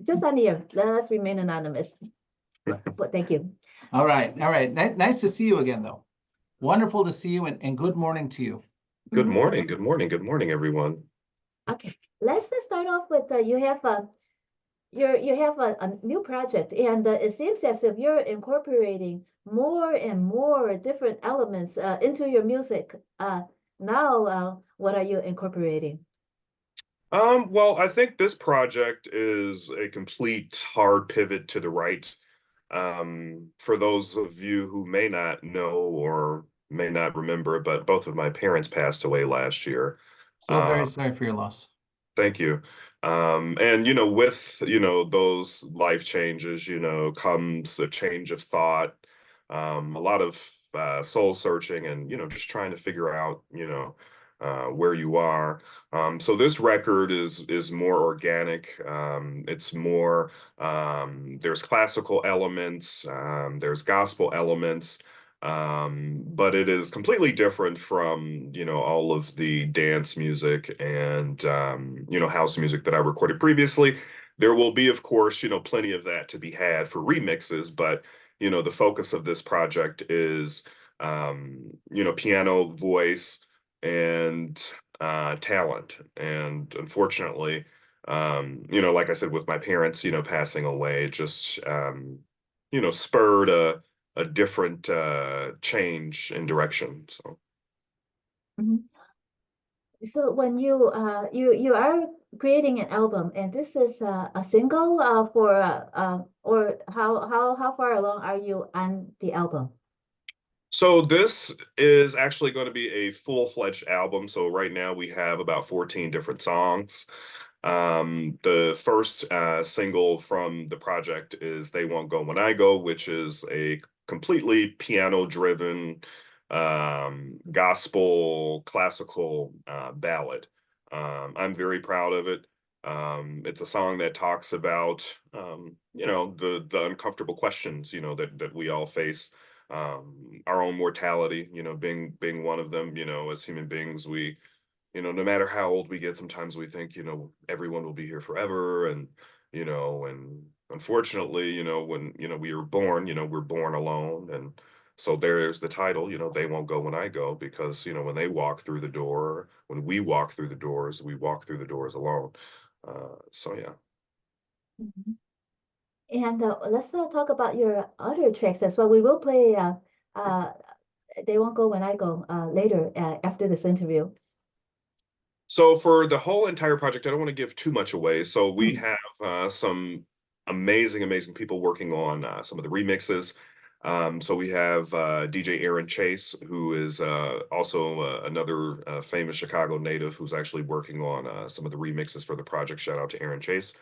just on the air. Let's remain anonymous. But thank you. All right. Nice to see you again, though. Wonderful to see you, and good morning to you. Good morning. Good morning. Good morning, everyone. Okay, let's start off with you have a new project, and it seems as if you're incorporating more and more different elements into your music. Now, what are you incorporating? Well, I think this project is a complete hard pivot to the right. For those of you who may not know or may not remember, but both of my parents passed away last year. So very sorry for your loss. Thank you. And with those life changes, comes a change of thought, a lot of soul searching, and just trying to figure out where you are. So this record is more organic. It's more there's classical elements, there's gospel elements. But it is completely different from, all of the dance music and, house music that I recorded previously. There will be, of course, plenty of that to be had for remixes, but, the focus of this project is, piano, voice, and talent. And unfortunately, like I said, with my parents, passing away, it just, spurred a different change in direction. So Mhm. So when you are creating an album, and this is a single or how far along are you on the album? So this is actually going to be a full-fledged album. So right now we have about 14 different songs. The first single from the project is They Won't Go When I Go, which is a completely piano-driven gospel classical ballad. I'm very proud of it. It's a song that talks about the uncomfortable questions that we all face, our own mortality, being one of them. As human beings, we no matter how old we get, sometimes we think, everyone will be here forever. And, and unfortunately, when, we are born, we're born alone. And so there's the title, They Won't Go When I Go, because, when they walk through the door, when we walk through the doors, we walk through the doors alone. So, yeah. Mhm. And let's talk about your other tracks as well. We will play They Won't Go When I Go later after this interview. So for the whole entire project, I don't want to give too much away. So we have some amazing people working on some of the remixes. So we have DJ Aaron Chase, who is also another famous Chicago native who's actually working on some of the remixes for the project. Shout out to Aaron Chase.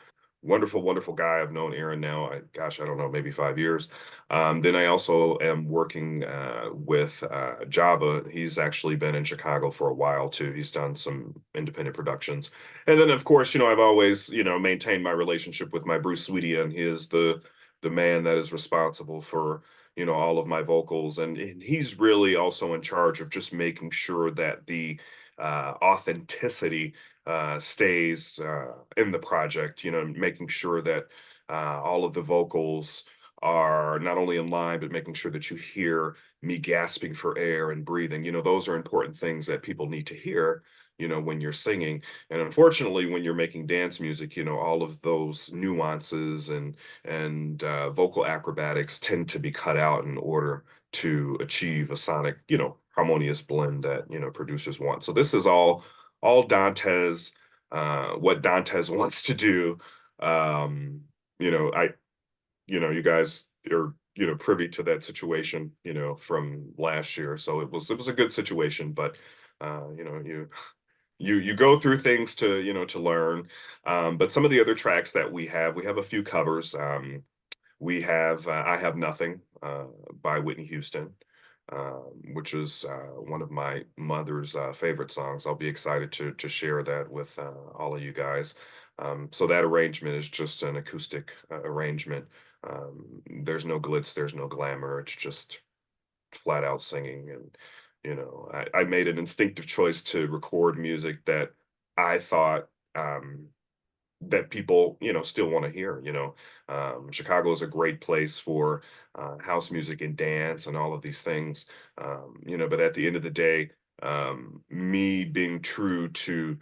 Wonderful guy. I've known Aaron now, I don't know, maybe 5 years. Then I also am working with Java. He's actually been in Chicago for a while too. He's done some independent productions. And then of course, I've always, maintained my relationship with my Bruce Sweetie, and he is the man that is responsible for, all of my vocals. And he's really also in charge of just making sure that the authenticity stays in the project, making sure that all of the vocals are not only in line, but making sure that you hear me gasping for air and breathing. Those are important things that people need to hear, when you're singing. And unfortunately, when you're making dance music, all of those nuances and vocal acrobatics tend to be cut out in order to achieve a sonic, harmonious blend that, producers want. So this is all Dantès, what Dantès wants to do. You guys are, privy to that situation, from last year. So it was a good situation, but you go through things to, to learn. But some of the other tracks that we have a few covers. We have I Have Nothing by Whitney Houston, which is one of my mother's favorite songs. I'll be excited to share that with all of you guys. So that arrangement is just an acoustic arrangement. There's no glitz, there's no glamour. It's just flat out singing. And, I made an instinctive choice to record music that I thought that people, still want to hear. Chicago is a great place for house music and dance and all of these things. But at the end of the day, me being true to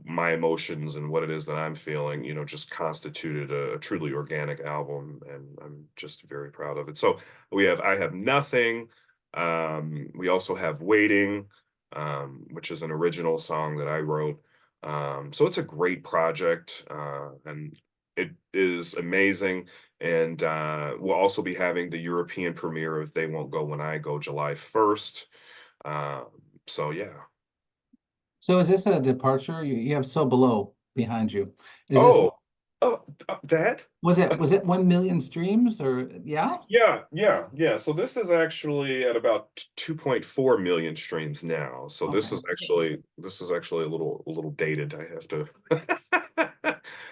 my emotions and what it is that I'm feeling, just constituted a truly organic album, and I'm just very proud of it. So I have nothing. We also have Waiting, which is an original song that I wrote. So it's a great project, and it is amazing. And we'll also be having the European premiere of They Won't Go When I Go, July 1st. Um, so yeah. So is this a departure? You have So Below behind you. Is this Oh, that? was it 1 million streams or yeah? Yeah, yeah, yeah. So this is actually at about 2.4 million streams now. So Okay. this is actually a little dated. I have to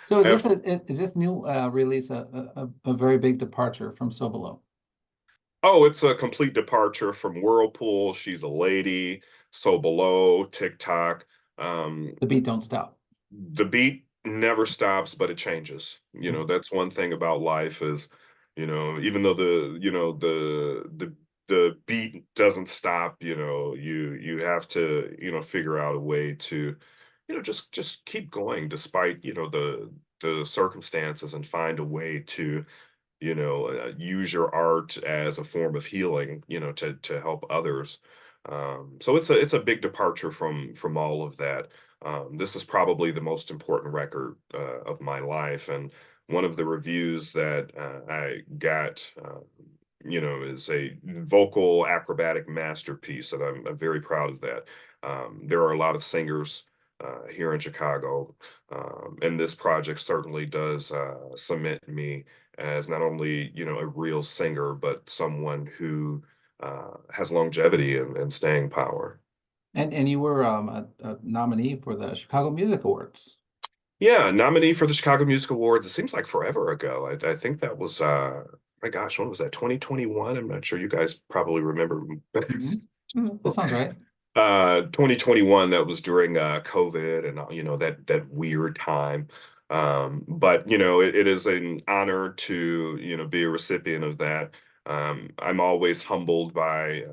So I have is this new release a very big departure from So Below? Oh, it's a complete departure from Whirlpool, She's a Lady, So Below, TikTok. Um, The beat don't stop. the beat never stops, but it changes. That's one thing about life is, even though the beat doesn't stop, you have to, figure out a way to, just keep going despite, the circumstances, and find a way to use your art as a form of healing, to help others. So it's a big departure from all of that. This is probably the most important record of my life, and one of the reviews that I got, is a vocal acrobatic masterpiece, and I'm very proud of that. There are a lot of singers here in Chicago, and this project certainly does cement me as not only a real singer, but someone who has longevity and staying power. And you were a nominee for the Chicago Music Awards. Yeah, nominee for the Chicago Music Awards. It seems like forever ago. I think that was my gosh, when was that? 2021? I'm not sure. You guys probably remember. Mhm. That sounds right. 2021, that was during COVID, and that weird time. But it is an honor to be a recipient of that. I'm always humbled by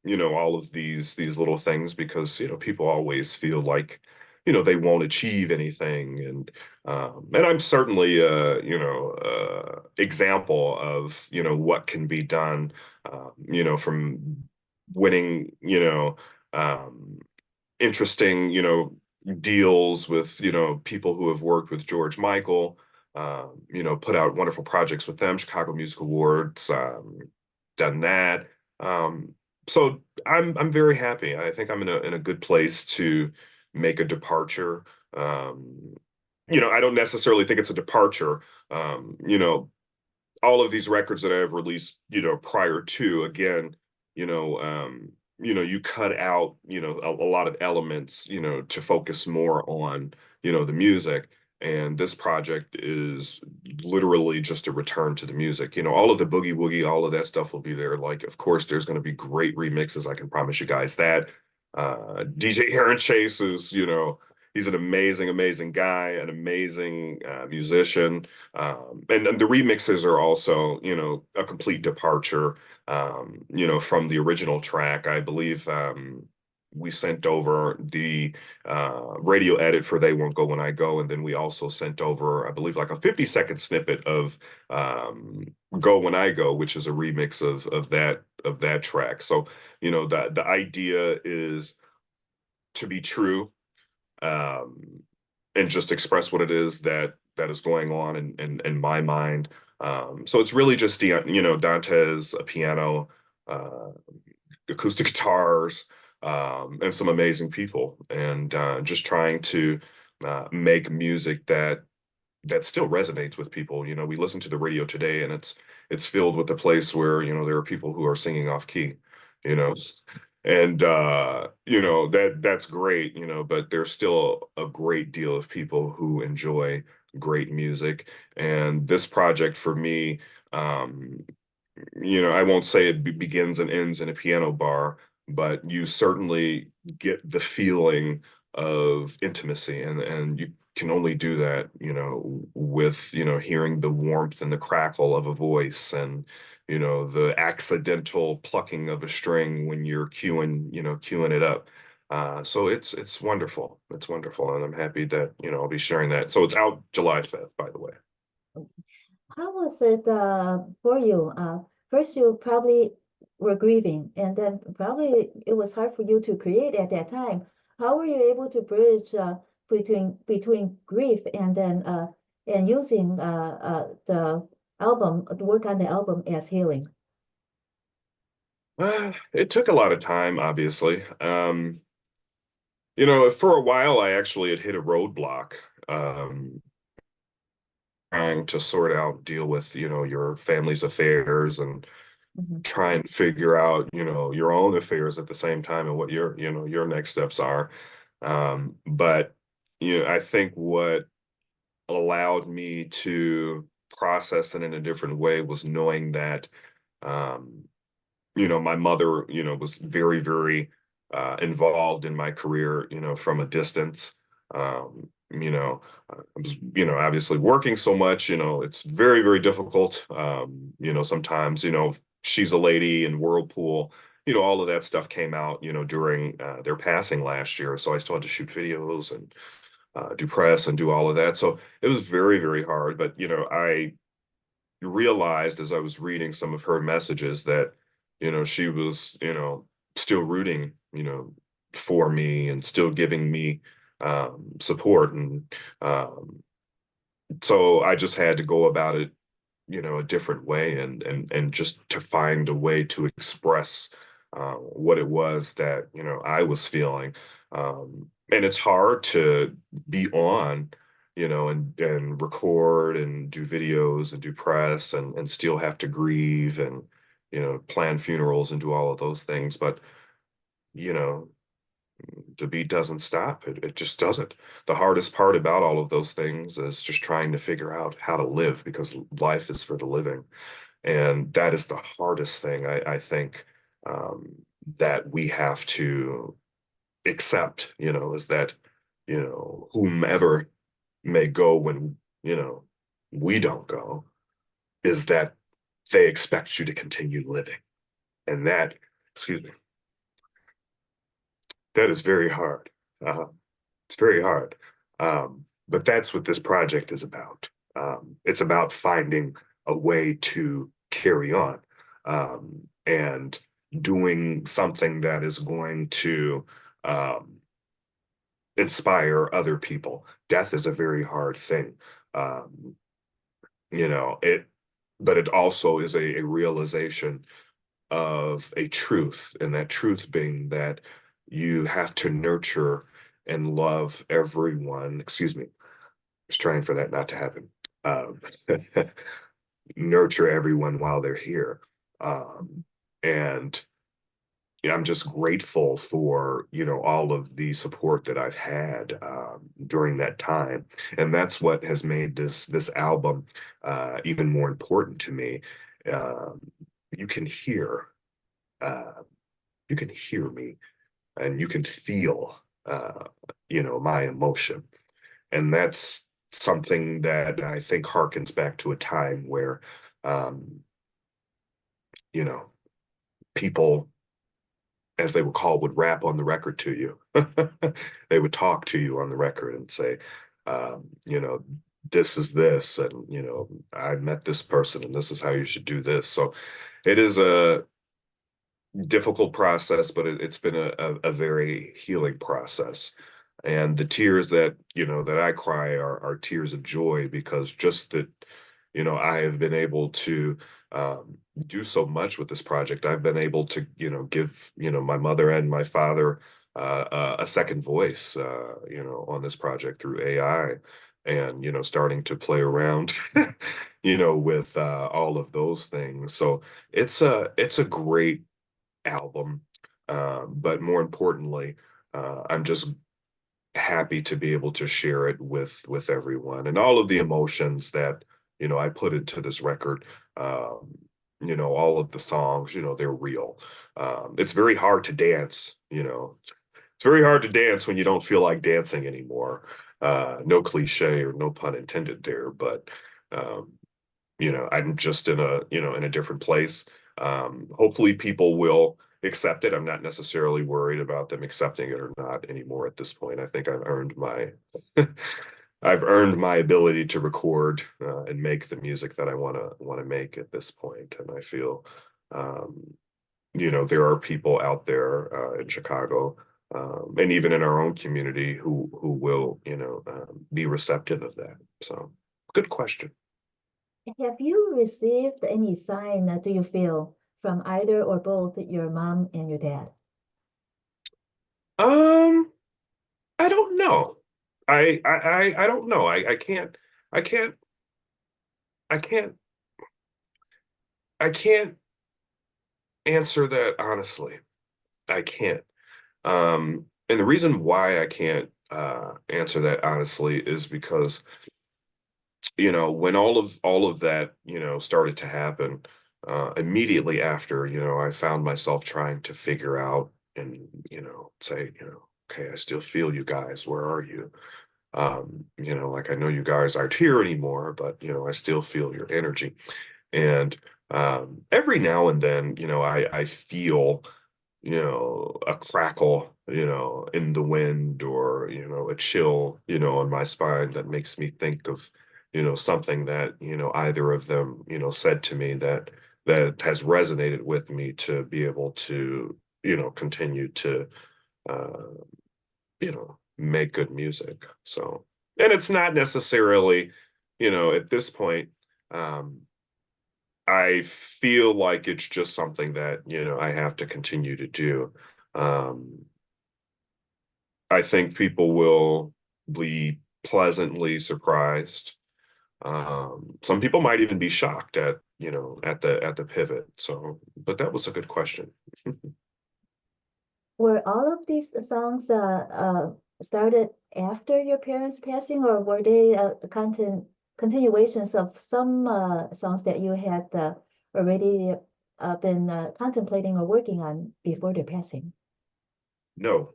all of these little things, because people always feel like they won't achieve anything, and I'm certainly example of what can be done, from winning um, interesting, deals with, people who have worked with George Michael, put out wonderful projects with them, Chicago Music Awards, done that. Um, so I'm very happy. I think I'm in a good place to make a departure. Um, I don't necessarily think it's a departure. All of these records that I've released, prior to, again, you cut out, a lot of elements, to focus more on, the music. And this project is literally just a return to the music. All of the boogie woogie, all of that stuff will be there. Like, of course, there's going to be great remixes. I can promise you guys that. DJ Aaron Chase is, he's an amazing, amazing guy, an amazing musician. And the remixes are also, a complete departure, from the original track. I believe we sent over the radio edit for They Won't Go When I Go, and then we also sent over, I believe, like a 50-second snippet of Go When I Go, which is a remix of that track. So, the idea is to be true, um, and just express what it is that is going on in my mind. So it's really just Dantès, a piano, uh, acoustic guitars, and some amazing people, and just trying to make music that still resonates with people. We listen to the radio today, and it's filled with the place where there are people who are singing off key, you know, and that's great, but there's still a great deal of people who enjoy great music. And this project for me, um, I won't say it begins and ends in a piano bar, but you certainly get the feeling of intimacy, and can only do that, with, hearing the warmth and the crackle of a voice and, the accidental plucking of a string when you're queuing it up. So it's wonderful. It's wonderful. And I'm happy that, I'll be sharing that. So it's out July 5th, by the way. How was it for you? First, you probably were grieving, and then probably it was hard for you to create at that time. How were you able to bridge between grief and then and using the album, to work on the album as healing? It took a lot of time, obviously. For a while, I actually had hit a roadblock. Um, Trying to sort out, deal with, your family's affairs and Mhm. try and figure out, your own affairs at the same time and what your next steps are. But, I think what allowed me to process it in a different way was knowing that, um, my mother, was very, very involved in my career, from a distance. I was, obviously working so much, it's very, very difficult. Sometimes, she's a lady in Whirlpool, all of that stuff came out, during their passing last year. So I still had to shoot videos and do press and do all of that. So it was very, very hard. But, I realized as I was reading some of her messages that, she was, still rooting, for me and still giving me support. And so I just had to go about it, a different way and just to find a way to express what it was that, I was feeling. And it's hard to be on, and record and do videos and do press and still have to grieve and, plan funerals and do all of those things. But, you know, the beat doesn't stop. It just doesn't. The hardest part about all of those things is just trying to figure out how to live because life is for the living. And that is the hardest thing I think that we have to accept, is that, whomever may go when, we don't go, is that they expect you to continue living. And that, excuse me, that is very hard. It's very hard. But that's what this project is about. It's about finding a way to carry on and doing something that is going to inspire other people. Death is a very hard thing. Um, it, but it also is a realization of a truth, and that truth being that you have to nurture and love everyone. Excuse me, I was trying for that not to happen. Um, Nurture everyone while they're here. And I'm just grateful for, all of the support that I've had during that time. And that's what has made this album even more important to me. Um, you can hear uh, you can hear me and you can feel my emotion, and that's something that I think harkens back to a time where um you know people, as they were called, would rap on the record to you. They would talk to you on the record and say, um, you know this is this, and I met this person and this is how you should do this. So it is a difficult process, but it's been a very healing process. And the tears that, that I cry are tears of joy because just that, I have been able to do so much with this project. I've been able to, give, my mother and my father a second voice, on this project through AI and, starting to play around, with all of those things. So it's a great album. But more importantly, I'm just happy to be able to share it with everyone and all of the emotions that I put into this record. Um, all of the songs, they're real. It's very hard to dance. It's very hard to dance when you don't feel like dancing anymore. No cliche or no pun intended there, but I'm just in a different place. Hopefully people will accept it. I'm not necessarily worried about them accepting it or not anymore at this point. I think I've earned my I've earned my ability to record and make the music that I want to make at this point. And I feel there are people out there in Chicago and even in our own community who will be receptive of that. So good question. Have you received any sign, do you feel, from either or both your mom and your dad? Um, I don't know. I don't know. I can't I can't I can't answer that honestly. I can't. And the reason why I can't answer that honestly is because when all of that started to happen, immediately after, I found myself trying to figure out and say, okay, I still feel you guys. Where are you? Like I know you guys aren't here anymore, but I still feel your energy. And every now and then, I feel a crackle, in the wind or, a chill, on my spine that makes me think of, something that, either of them, said to me that has resonated with me to be able to, continue to, uh, make good music. So, and it's not necessarily, at this point, um, I feel like it's just something that, I have to continue to do. Um, I think people will be pleasantly surprised. Some people might even be shocked at the pivot. So, but that was a good question. Were all of these songs started after your parents' passing, or were they continuations of some songs that you had already been contemplating or working on before their passing? No,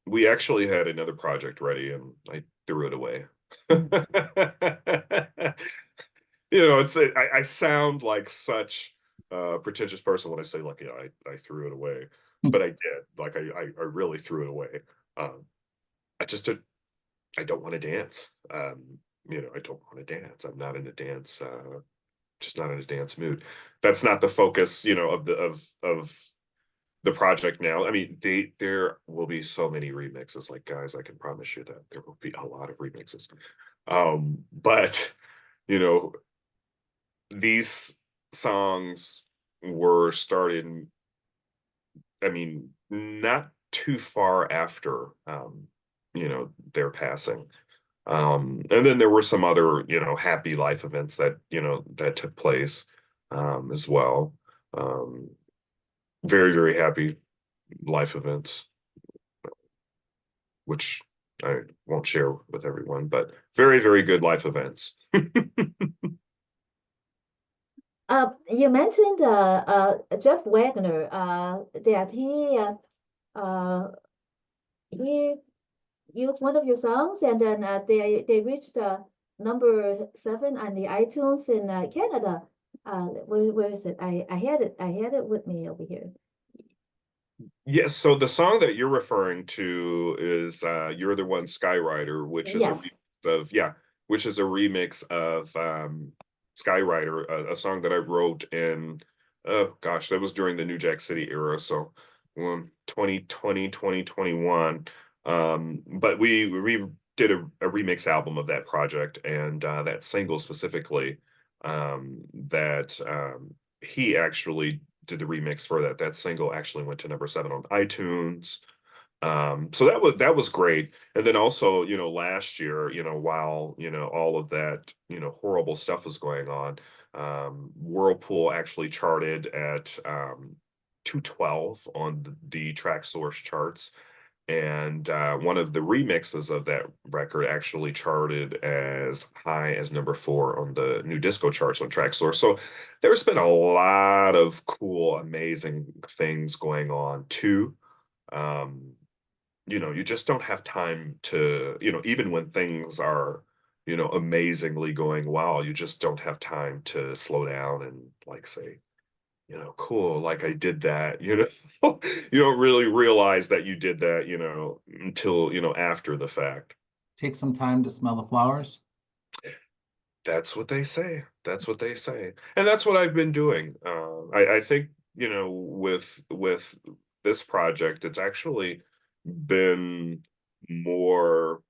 we actually had another project ready and I threw it away. Mm. I sound like such a pretentious person when I say like, I threw it away, but I did. Like I really threw it away. Um, I just did, I don't want to dance. I don't want to dance. I'm not in a dance, just not in a dance mood. That's not the focus, of the project now. I mean, there will be so many remixes. Like, guys, I can promise you that there will be a lot of remixes. But you know, these songs were started, I mean, not too far after their passing. And then there were some other, happy life events that took place as well. Um, very, very happy life events, which I won't share with everyone, but very, very good life events. You mentioned Jeff Wagner, that uh, he used one of your songs, and then they reached number 7 on the iTunes in Canada. Where is it? I had it with me over here. Yes, so the song that you're referring to is You're the One Skyrider, which is a Yes. remix of, yeah, which is a remix of Skyrider, a song that I wrote in, oh gosh, that was during the New Jack City era, so 2020, 2021. But we did a remix album of that project, and that single specifically, that he actually did the remix for that single actually went to number 7 on iTunes. So that was great. And then also, last year, while, all of that, horrible stuff was going on, Whirlpool actually charted at 212 on the Track Source charts. And one of the remixes of that record actually charted as high as number 4 on the new disco charts on Track Source. So there's been a lot of cool, amazing things going on too. Um, you just don't have time to, even when things are, amazingly going well, you just don't have time to slow down and like say, cool, like I did that, you don't really realize that you did that, until, after the fact. Take some time to smell the flowers. That's what they say. That's what they say. And that's what I've been doing. I think, with this project, it's actually been more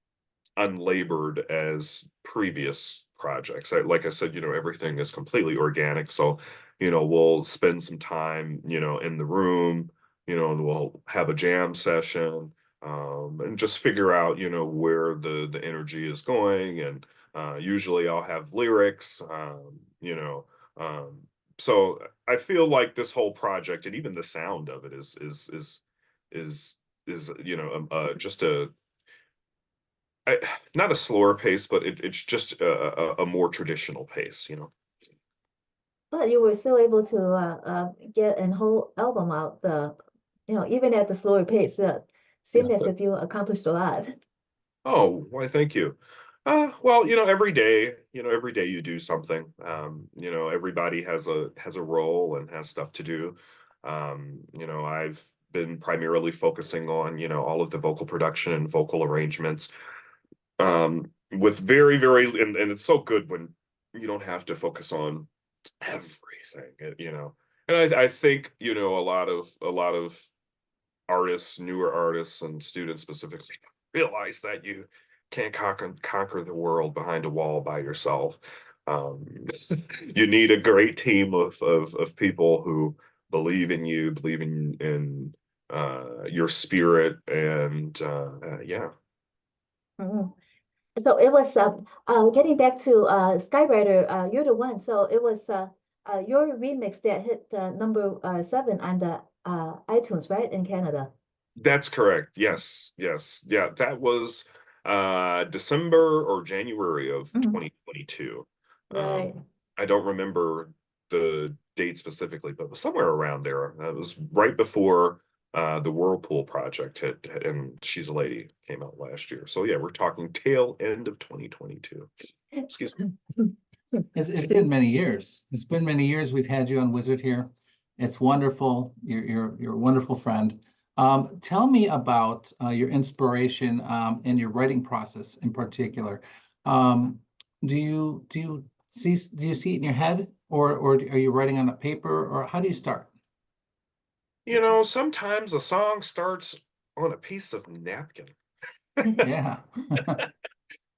unlabored as previous projects. Like I said, everything is completely organic. So, we'll spend some time, in the room, and we'll have a jam session, and just figure out, where the energy is going. And usually I'll have lyrics, so I feel like this whole project and even the sound of it is just I, not a slower pace, but it's just a more traditional pace. But you were still able to get a whole album out, even at the slower pace. Seemed as if you accomplished a lot. Oh, why, thank you. Well, every day you do something. Everybody has a role and has stuff to do. I've been primarily focusing on, all of the vocal production and vocal arrangements. With very, very, and it's so good when you don't have to focus on everything, And I think, a lot of artists, newer artists and students specifically realize that you can't conquer the world behind a wall by yourself. Um, you need a great team of people who believe in you, believe in your spirit, and yeah. Mhm. So it was getting back to Skywriter, you're the one. So it was your remix that hit number 7 on the iTunes, right, in Canada. That's correct. Yes, yes. Yeah, that was December or January of Mhm. 2022. Right. I don't remember the date specifically, but it was somewhere around there. It was right before the Whirlpool project and She's a Lady came out last year. So yeah, we're talking tail end of 2022. Excuse me. It's been many years. It's been many years we've had you on Wizard here. It's wonderful. You're a wonderful friend. Tell me about your inspiration and your writing process in particular. Um, do you see it in your head, or are you writing on a paper, or how do you start? Sometimes a song starts on a piece of napkin. Yeah. A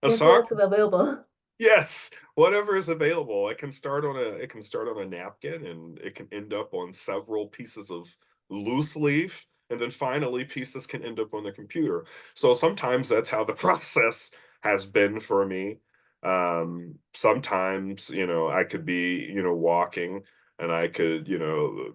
That's song. what's available. Yes, whatever is available. It can start on a napkin and it can end up on several pieces of loose leaf, and then finally pieces can end up on the computer. So sometimes that's how the process has been for me. Sometimes, I could be, walking and I could,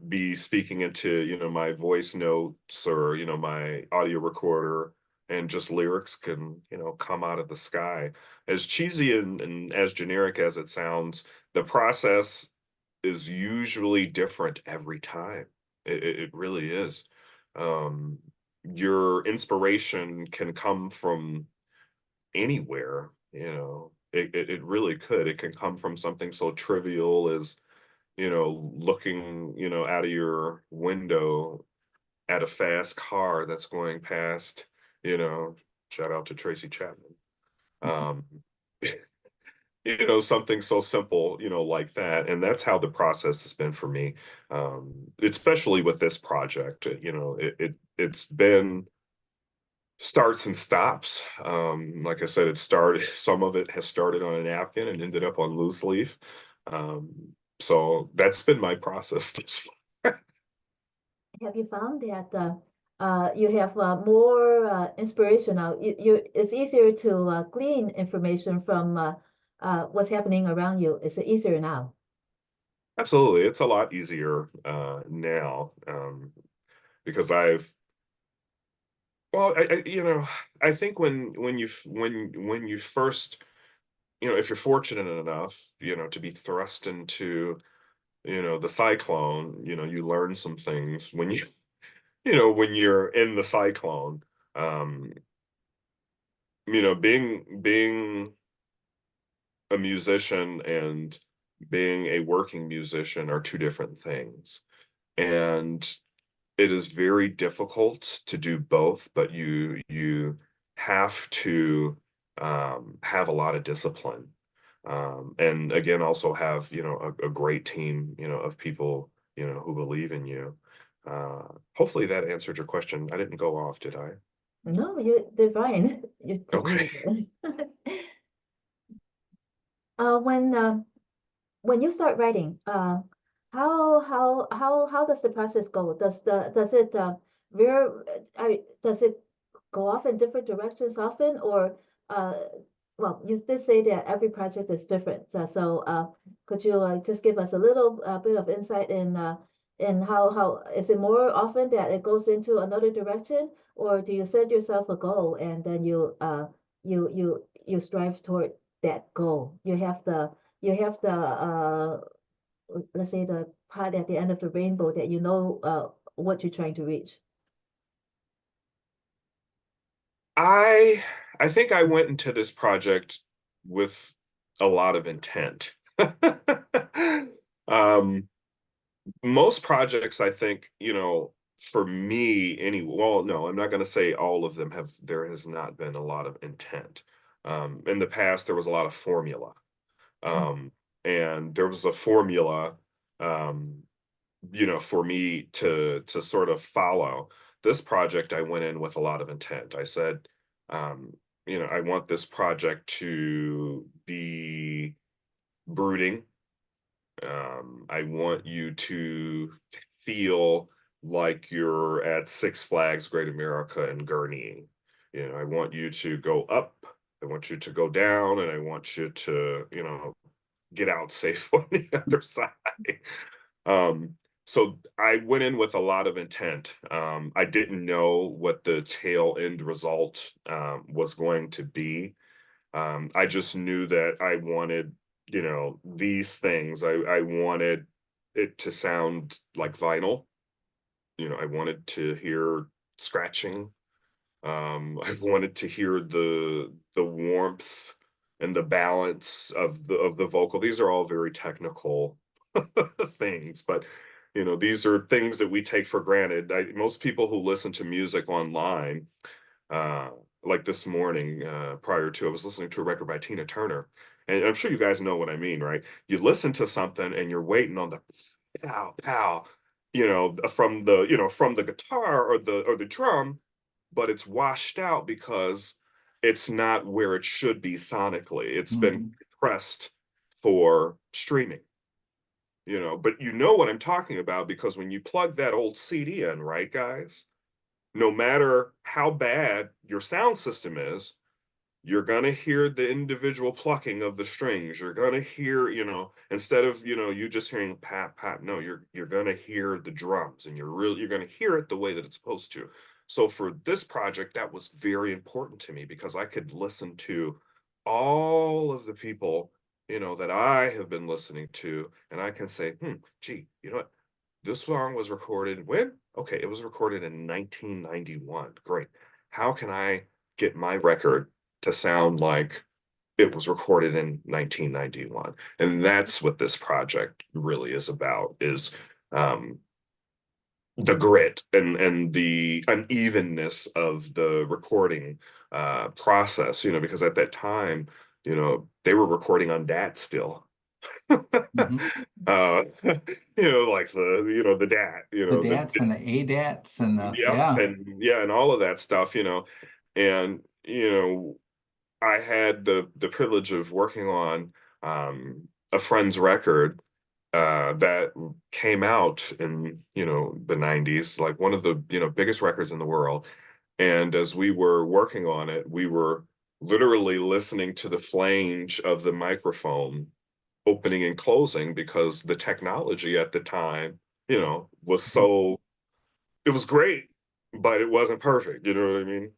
be speaking into, my voice notes or, my audio recorder, and just lyrics can, come out of the sky. As cheesy and as generic as it sounds, the process is usually different every time. It really is. Um, your inspiration can come from anywhere, it really could. It can come from something so trivial as, looking, out of your window at a fast car that's going past, you know, shout out to Tracy Chapman. Um, something so simple, like that. And that's how the process has been for me. Especially with this project, it's been starts and stops. Like I said, some of it has started on a napkin and ended up on loose leaf. So that's been my process this far. Have you found that you have more inspiration now? It's easier to glean information from what's happening around you. It's easier now. Absolutely. It's a lot easier now, because I think when you first, if you're fortunate enough, to be thrust into, the cyclone, you learn some things when when you're in the cyclone. um, you know, being a musician and being a working musician are two different things. And it is very difficult to do both, but you have to have a lot of discipline. And again, also have, you know, a great team, you know, of people, you know, who believe in you. Hopefully that answered your question. I didn't go off, did I? No, they're fine. You Okay. totally did. Uh, when uh, when you start writing, how does the process go? Does it does it go off in different directions often, or uh, well, you did say that every project is different. So could you just give us a little bit of insight in how is it more often that it goes into another direction, or do you set yourself a goal and then you strive toward that goal? You have the let's say the part at the end of the rainbow that you know what you're trying to reach. I I think I went into this project with a lot of intent. Um, most projects, I think, you know, for me well, no, I'm not going to say all of them have, there has not been a lot of intent. In the past, there was a lot of formula. Mm. Um, and there was a formula, um, you know, for me to sort of follow. This project, I went in with a lot of intent. I said, um, you know, I want this project to be brooding. I want you to feel like you're at Six Flags Great America in Gurnee. You know, I want you to go up, I want you to go down, and I want you to, you know, get out safe on the other side. Um, so I went in with a lot of intent. I didn't know what the tail end result was going to be. I just knew that I wanted, you know, these things. I wanted it to sound like vinyl. You know, I wanted to hear scratching. I wanted to hear the warmth and the balance of the vocal. These are all very technical things, but you know, these are things that we take for granted. Most people who listen to music online, uh, like this morning, prior to, I was listening to a record by Tina Turner, and I'm sure you guys know what I mean, right? You listen to something and you're waiting on the pow pow, you know, from the guitar or the drum, but it's washed out because it's not where it should be sonically. It's been Mhm. compressed for streaming, you know, but you know what I'm talking about because when you plug that old CD in, right, guys, no matter how bad your sound system is, you're gonna hear the individual plucking of the strings. You're gonna hear, you know, instead of, you know, you just hearing pat pat, no, you're gonna hear the drums and you're gonna hear it the way that it's supposed to. So for this project, that was very important to me because I could listen to all of the people, you know, that I have been listening to, and I can say, gee, you know what? This song was recorded when? Okay, it was recorded in 1991. Great. How can I get my record to sound like it was recorded in 1991? And that's what this project really is about, is um, the grit and the unevenness of the recording process, you know, because at that time, you know, they were recording on DAT still. Mhm. You know, like you know, the DAT, you The know, DATs and the ADATs and the, yep, yeah. and yeah, and all of that stuff, you know, and you know, I had the privilege of working on a friend's record that came out in, you know, the 90s, like one of the, you know, biggest records in the world. And as we were working on it, we were literally listening to the flange of the microphone opening and closing because the technology at the time, you know, was Mhm. so, it was great, but it wasn't perfect. You know what I mean?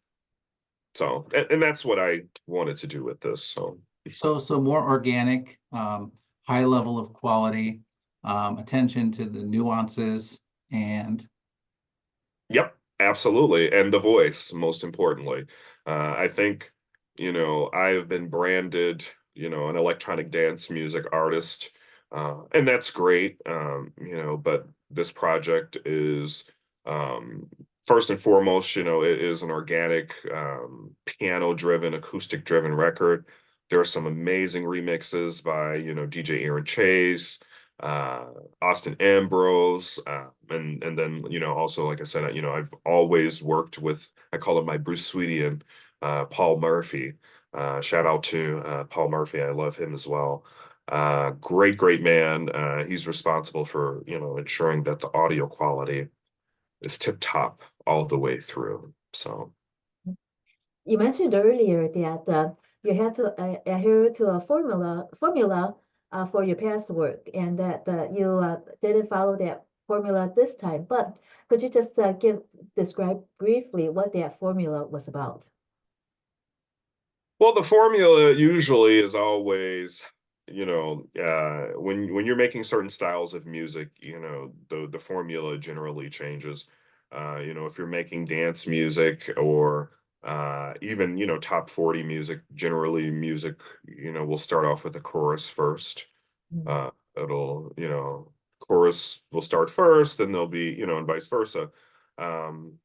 So, and that's what I wanted to do with this. So, So more organic, high level of quality, attention to the nuances and yep. Absolutely. And the voice, most importantly. I think, I have been branded, an electronic dance music artist. And that's great. But this project is, first and foremost, it is an organic, piano-driven, acoustic-driven record. There are some amazing remixes by, DJ Aaron Chase, uh, Austin Ambrose, and then also like I said, I've always worked with, I call him my Bruce Sweetian, Paul Murphy. Shout out to Paul Murphy. I love him as well. Great man. He's responsible for ensuring that the audio quality is tip top all the way through. So. You mentioned earlier that you had to adhere to a formula for your past work, and that you didn't follow that formula this time. But could you just describe briefly what that formula was about? Well, the formula usually is always, when you're making certain styles of music, the formula generally changes. If you're making dance music or even, top 40 music, generally music, will start off with a chorus first. Mm. Chorus will start first, then there'll be, and vice versa. Um,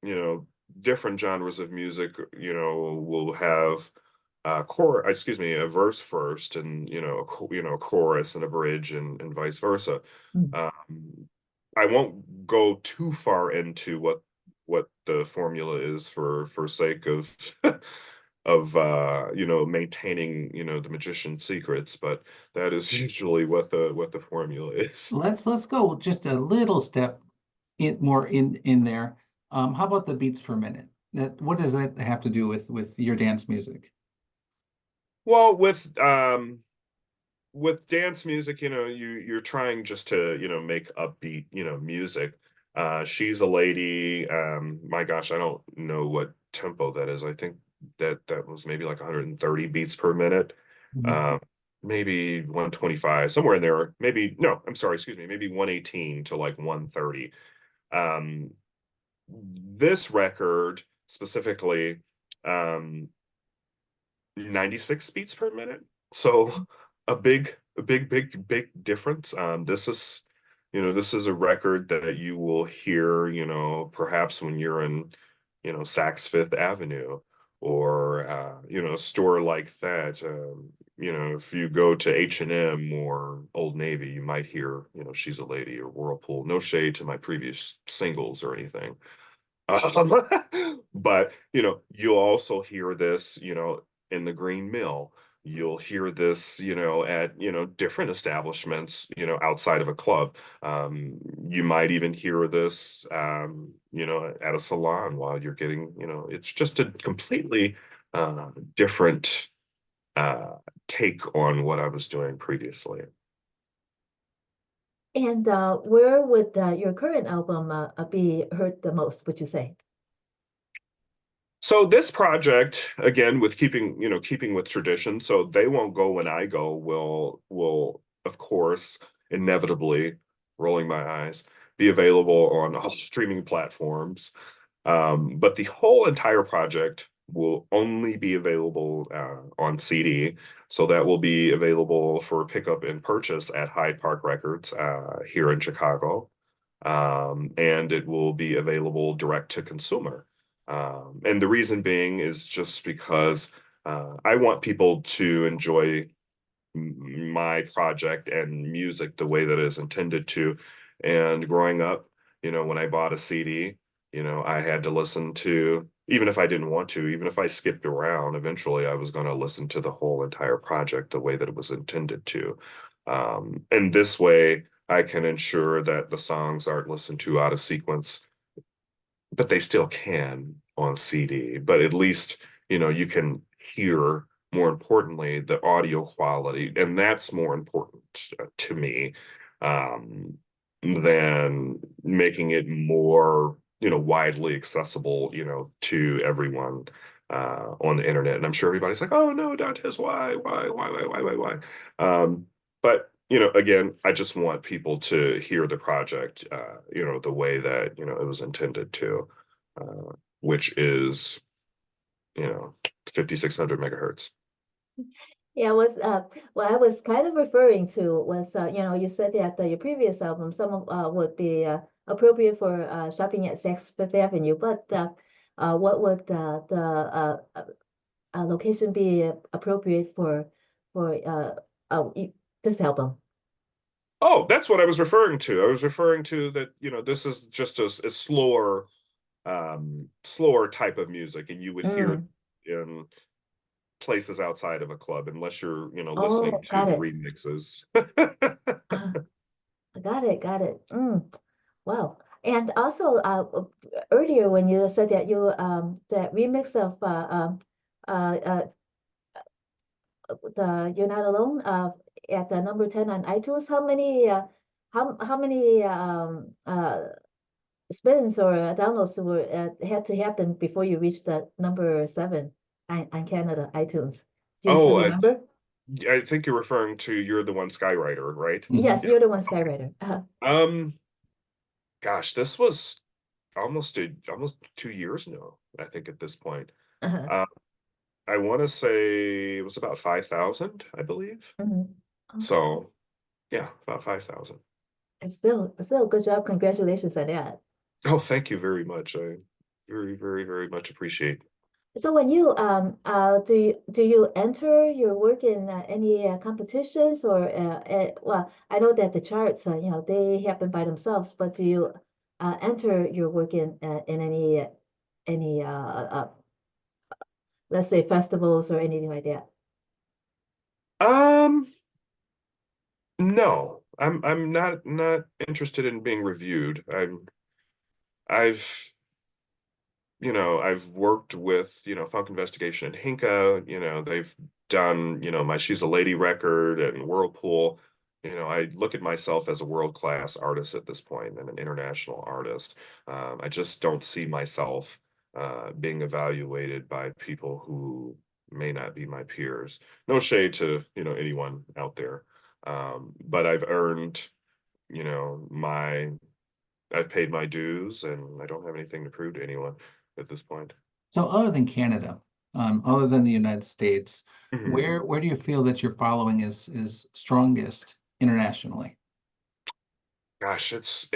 you know, Different genres of music, will have a verse first, and a chorus and a bridge, and vice versa. Mm. Um, I won't go too far into what the formula is for sake of of maintaining the magician's secrets, but that is usually what the formula is. Let's go just a little step more in there. How about the beats per minute? What does that have to do with your dance music? Well, with dance music, you're trying just to, make upbeat, music. She's a Lady. My gosh, I don't know what tempo that is. I think that was maybe like 130 beats per minute. Mhm. Um, Maybe 125, somewhere in there. Maybe no, I'm sorry, excuse me, maybe 118 to like 130. Um, this record specifically, um, 96 beats per minute. So a big difference. This is a record that you will hear, perhaps when you're in, Saks Fifth Avenue, or a store like that. If you go to H&M or Old Navy, you might hear, She's a Lady or Whirlpool. No shade to my previous singles or anything. But you'll also hear this, in the Green Mill. You'll hear this, at different establishments, outside of a club. You might even hear this, at a salon while you're getting, it's just a completely different uh, take on what I was doing previously. And where would your current album be heard the most, would you say? So this project, again, with keeping with tradition, so They Won't Go When I Go will of course inevitably, rolling my eyes, be available on all streaming platforms. But the whole entire project will only be available on CD. So that will be available for pickup and purchase at Hyde Park Records here in Chicago. And it will be available direct to consumer. And the reason being is just because I want people to enjoy my project and music the way that is intended to. And growing up, when I bought a CD, I had to listen to, even if I didn't want to, even if I skipped around, eventually I was going to listen to the whole entire project the way that it was intended to. And this way, I can ensure that the songs aren't listened to out of sequence, but they still can on CD. But at least, you can hear, more importantly, the audio quality, and that's more important to me, um, than making it more, widely accessible, to everyone on the internet. And I'm sure everybody's like, "Oh no, Dantès, why?" But again, I just want people to hear the project, the way that it was intended to. which is, 5,600 megahertz. Yeah, what I was kind of referring to was, you said that your previous album, some of would be appropriate for shopping at Saks Fifth Avenue, but what would the location be appropriate for this album? Oh, that's what I was referring to. I was referring to that, this is just a slower type of music, and you would hear it Mm. in places outside of a club, unless you're, listening Oh, to got the it. remixes. Uh, got it, got it. Wow. And also, earlier when you said that that remix of uh, the You're Not Alone at the number 10 on iTunes, how many spins or downloads had to happen before you reached the number 7 on Canada iTunes? Do you still Oh, remember? I think you're referring to You're the One Skywriter, right? Yes, Yeah. you're the one, Okay. Skywriter. Um, Gosh, this was almost 2 years now, I think, at this point. Uh-huh. Uh, I want to say it was about 5,000, I believe. Mhm. Okay. So yeah, about 5,000. It's still a good job. Congratulations on that. Oh, thank you very much. I very, very, very much appreciate. So when you do you enter your work in any competitions or well, I know that the charts they happen by themselves, but do you enter your work in any let's say festivals or anything like that? Um, no, I'm not interested in being reviewed. I've I've worked with, Funk Investigation and Hinka, they've done, my She's a Lady record and Whirlpool. I look at myself as a world-class artist at this point and an international artist. I just don't see myself being evaluated by people who may not be my peers. No shade to, anyone out there. But my I've paid my dues, and I don't have anything to prove to anyone at this point. So other than Canada, other than the United States, Mhm. where do you feel that your following is strongest internationally? Gosh, it's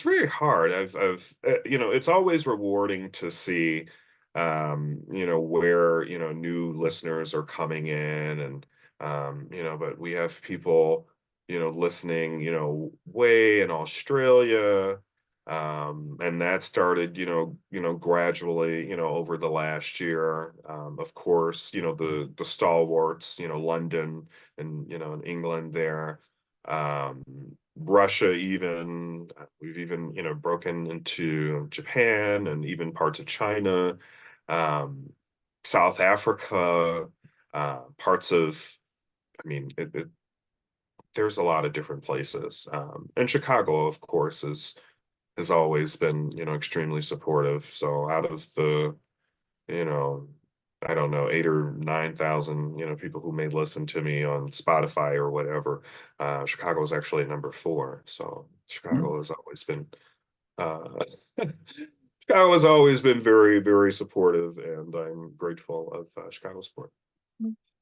really hard. It's always rewarding to see, where, new listeners are coming in, and, but we have people, listening, way in Australia, and that started, gradually, over the last year. Of course, the stalwarts, London and, in England there. Um, Russia even, we've even, broken into Japan and even parts of China, um, South Africa, parts of, I mean, there's a lot of different places. And Chicago, of course, has always been, extremely supportive. So out of the, you know, I don't know, 8 or 9,000, people who may listen to me on Spotify or whatever. Chicago is actually number 4. So Mm. Chicago has always been, uh, Chicago has always been very, very supportive, and I'm grateful of Chicago support.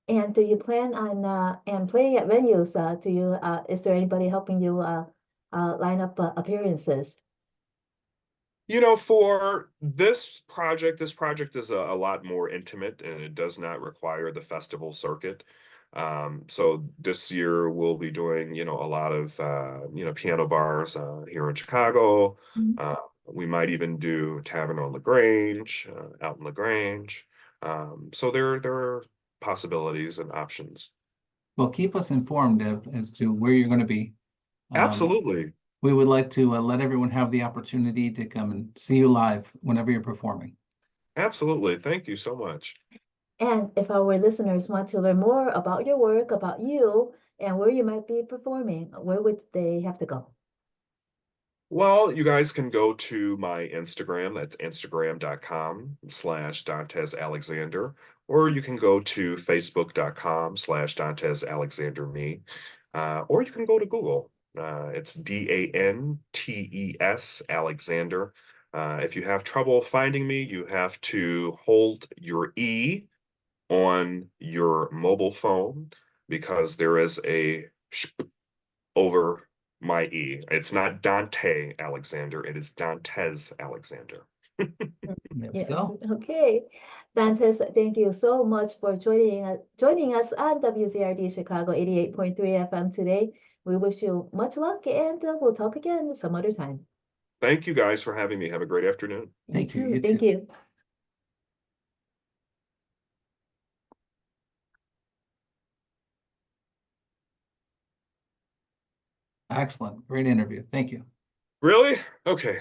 And do you plan on and playing at venues? Is there anybody helping you line up appearances? For this project is a lot more intimate, and it does not require the festival circuit. So this year we'll be doing, a lot of, piano bars here in Chicago. Mhm. Uh, we might even do Tavern on LaGrange, out in LaGrange. So there are possibilities and options. Well, keep us informed as to where you're going to be. Um, Absolutely. we would like to let everyone have the opportunity to come and see you live whenever you're performing. Absolutely. Thank you so much. And if our listeners want to learn more about your work, about you, and where you might be performing, where would they have to go? Well, you guys can go to my Instagram. That's instagram.com/Dantès Alexander, or you can go to facebook.com/Dantès Alexander me, or you can go to Google. It's DANTES Dantès, Alexander. If you have trouble finding me, you have to hold your E on your mobile phone because there is a sh over my E. It's not Dante Alexander, it is Dantès Alexander. There we Yeah, go. okay. Dantès, thank you so much for joining us on WZRD Chicago 88.3 FM today. We wish you much luck and we'll talk again some other time. Thank you guys for having me. Have a great afternoon. Thank you. You Thank too. you. Excellent. Great interview. Thank you. Really? Okay.